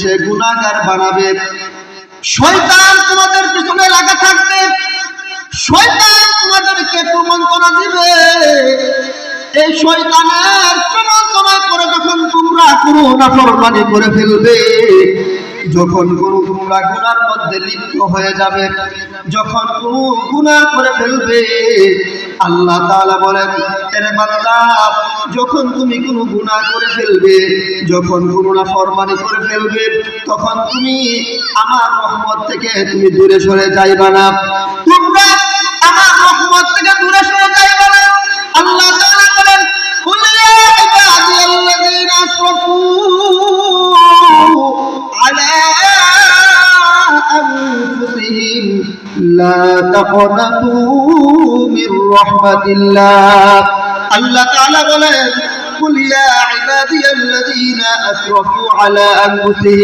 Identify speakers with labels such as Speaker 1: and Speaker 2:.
Speaker 1: সে গুনাহগার বানাবে। শয়তান তোমাদের পিছনে লাগা থাকবে, শয়তান তোমাদেরকে প্রমন্ত্রণা দিবে। এই শয়তানের প্রমন্ত্রণা করে যখন তোমরা কোনো নাফরমানি করে ফেলবে, যখন কোনো তোমরা গুনার মধ্যে লিপ্ত হয়ে যাবে, যখন কোনো গুনাহ করে ফেলবে, আল্লাহ তাআলা বলেন, এরে বান্দা, যখন তুমি কোনো গুনাহ করে ফেলবে, যখন কোনো নাফরমানি করে ফেলবে, তখন তুমি আমার রহমত থেকে তুমি দূরে সরে যাইবা না, তোমরা আমার রহমত থেকে দূরে সরে যাইবা না। আল্লাহ তাআলা বলেন, কুল ইয়া ইবাদিয়াল্লাযীনা আসরাফু আলা আনফুসিহিম লা তাকনাতু মির রাহমাতিল্লাহ। আল্লাহ তাআলা বলেন, কুল ইয়া ইবাদিয়াল্লাযীনা আসরাফু আলা আনফুসিহিম